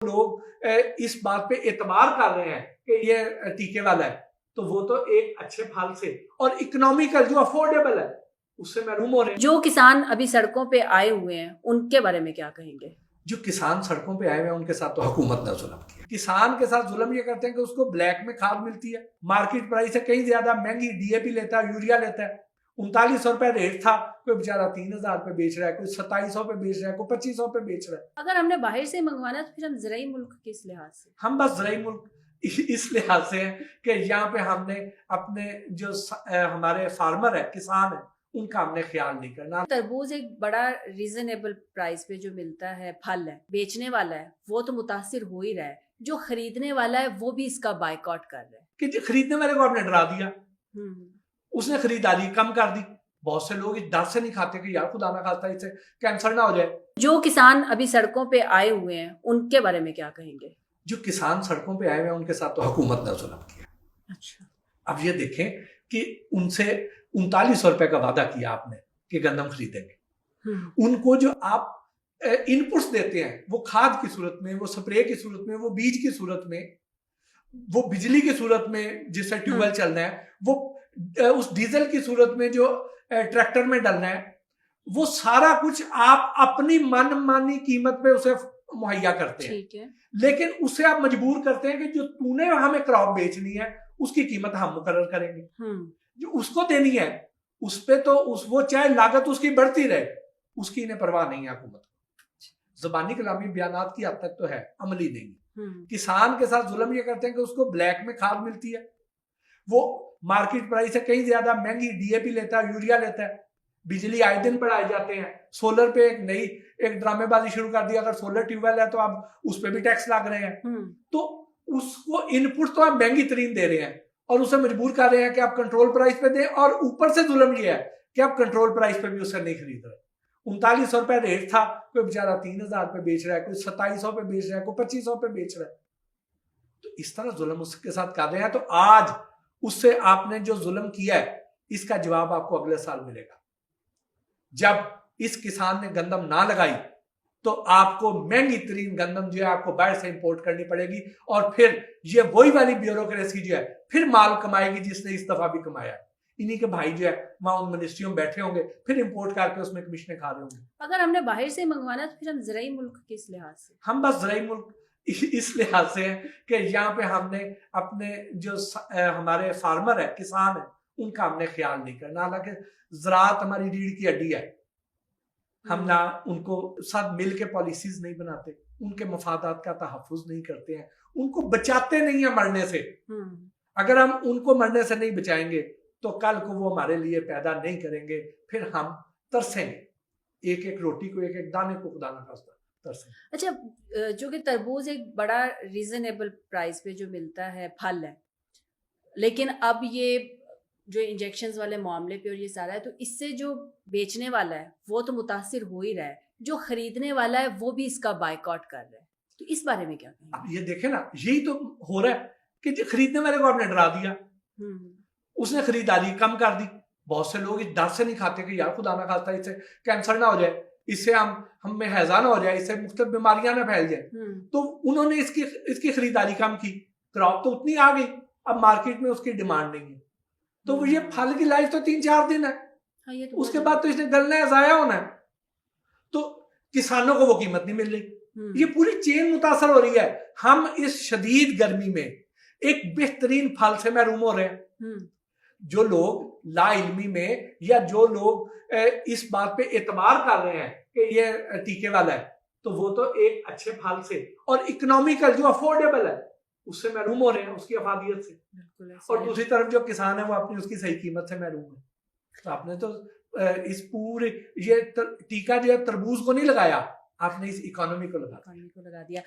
लोग इस बात पे एतबार कर रहे हैं कि ये टीके वाला है, तो वो तो एक अच्छे फल से और इकोनॉमिकल जो अफोर्डेबल है उससे महरूम हो रहे हैं। जो किसान अभी सड़कों पे आए हुए हैं उनके बारे में क्या कहेंगे? जो किसान सड़कों पे आए हुए हैं उनके साथ तो हुकूमत ने जुल्म किया। किसान के साथ जुल्म ये करते हैं कि उसको ब्लैक में खाद मिलती है, मार्केट प्राइस से कहीं ज्यादा महंगी डीएपी लेता है, यूरिया लेता है। 3900 रुपए रेट था, कोई बेचारा 3000 पे बेच रहा है, कोई 2700 पे बेच रहा है, कोई 2500 पे बेच रहा है। अगर हमने बाहर से मंगवाना है तो फिर हम ज़राई मुल्क किस लिहाज से? हम बस ज़राई मुल्क इस लिहाज से है कि यहाँ पे हमने अपने जो हमारे फार्मर है, किसान है, उनका हमने ख्याल नहीं करना। तरबूज एक बड़ा रीजनेबल प्राइस पे जो मिलता है फल है, बेचने वाला है वो तो मुतासिर हो ही रहा है, जो खरीदने वाला है वो भी इसका बायकॉट कर रहा है कि जो खरीदने वाले को आपने डरा दिया, उसने खरीदारी कम कर दी। बहुत से लोग इस डर से नहीं खाते कि यार खुदा ना खास्ता इससे कैंसर ना हो जाए। जो किसान अभी सड़कों पे आए हुए हैं उनके बारे में क्या कहेंगे? जो किसान सड़कों पे आए हुए हैं उनके साथ तो हुकूमत ने जुल्म किया। अच्छा, अब ये देखें कि उनसे 3900 रुपए का वादा किया आपने कि गंदम खरीदेंगे, उनको जो आप इनपुट्स देते हैं वो खाद की सूरत में, वो स्प्रे की सूरत में, वो बीज की सूरत में, वो बिजली की सूरत में जिससे ट्यूबवेल चलना है, वो उस डीजल की सूरत में जो ट्रैक्टर में डलना है, वो सारा कुछ आप अपनी मनमानी कीमत पे उसे मुहैया करते हैं। ठीक है, लेकिन उसे आप मजबूर करते हैं कि जो तूने हमें क्रॉप बेचनी है उसकी कीमत हम मुकर्रर करेंगे, जो उसको देनी है उस पे तो वो चाहे लागत उसकी बढ़ती रहे, उसकी इन्हें परवाह नहीं है हुकूमत को। ज़बानी कलामी बयानात की हद तक तो है, अमली नहीं। किसान के साथ जुल्म ये करते हैं कि उसको ब्लैक में खाद मिलती है, वो मार्केट प्राइस से कहीं ज्यादा महंगी डीएपी लेता है, यूरिया लेता है। बिजली आए दिन बढ़ाए जाते हैं। सोलर पे एक ड्रामेबाजी शुरू कर दी, अगर सोलर ट्यूबवेल है तो आप उस पर भी टैक्स लग रहे हैं। तो उसको इनपुट तो आप महंगी तरीन दे रहे हैं और उसे मजबूर कर रहे हैं कि आप कंट्रोल प्राइस पे दें, और ऊपर से जुल्म ये है कि आप कंट्रोल प्राइस पे भी उससे नहीं खरीद रहे। 3900 रुपए रेट था, कोई बेचारा 3000 पे बेच रहा है, कोई 2700 पे बेच रहा है, कोई 2500 पे बेच रहा है। तो इस तरह जुल्म उसके साथ कर रहे हैं। तो आज उससे आपने जो जुल्म किया है इसका जवाब आपको अगले साल मिलेगा। जब इस किसान ने गंदम ना लगाई तो आपको महंगी तरीन गंदम जो है आपको बाहर से इंपोर्ट करनी पड़ेगी, और फिर ये वही वाली ब्यूरोक्रेसी जो है फिर माल कमाएगी जिसने इस दफा भी कमाया। इन्हीं के भाई जो है वहां उन मिनिस्ट्रियों में बैठे होंगे, फिर इंपोर्ट करके उसमें कमीशन खा रहे होंगे। अगर हमने बाहर से मंगवाना है तो फिर हम ज़राई मुल्क किस लिहाज से? हम बस ज़राई मुल्क इस लिहाज से है कि यहाँ पे हमने अपने जो हमारे फार्मर है, किसान है, उनका हमने ख्याल नहीं करना। हालांकि ज़राअत हमारी रीढ़ की हड्डी है, हम ना उनको साथ मिल के पॉलिसीज नहीं बनाते, उनके मफादात का तहफ़्फ़ुज़ नहीं करते हैं, उनको बचाते नहीं है मरने से। अगर हम उनको मरने से नहीं बचाएंगे तो कल को वो हमारे लिए पैदा नहीं करेंगे, फिर हम तरसेंगे, एक एक रोटी को, एक एक दाने को खुदा ना खास्ता तरसेंगे। अच्छा, जो कि तरबूज एक बड़ा रीजनेबल प्राइस पे जो मिलता है फल है, लेकिन अब ये जो इंजेक्शंस वाले मामले पे और ये सारा है, तो इससे जो बेचने वाला है वो तो मुतासिर हो ही रहा है, जो खरीदने वाला है वो भी इसका बायकॉट कर रहा है। तो इस बारे में क्या कहेंगे? अब ये देखे ना, यही तो हो रहा है कि खरीदने वाले को आपने डरा दिया, उसने खरीदारी कम कर दी। बहुत से लोग इस डर से नहीं खाते कि यार खुदा ना खास्ता इससे कैंसर ना हो जाए, इससे हम में हैजा ना हो जाए, इससे मुख्तलिफ बीमारियां ना फैल जाए। तो उन्होंने इसकी खरीदारी कम की, क्रॉप तो उतनी आ गई, अब मार्केट में उसकी डिमांड नहीं है। तो ये फल की लाइफ तो 3-4 दिन है, हाँ, तो उसके बाद तो इसने गलना है, जाया होना है। तो किसानों को वो कीमत नहीं मिल रही, ये पूरी चेन मुतासर हो रही है। हम इस शदीद गर्मी में एक बेहतरीन फल से महरूम हो रहे हैं। जो लोग लाइल्मी में या जो लोग इस बात पे एतबार कर रहे हैं कि ये टीके वाला है, तो वो तो एक अच्छे फल से और इकोनॉमिकल जो अफोर्डेबल है उससे महरूम हो रहे हैं, उसकी अफादियत से। और दूसरी तरफ जो किसान है वो अपनी उसकी सही कीमत से महरूम है। तो आपने तो इस पूरे ये टीका जो है तरबूज को नहीं लगाया, आपने इस इकोनॉमी को लगा दिया।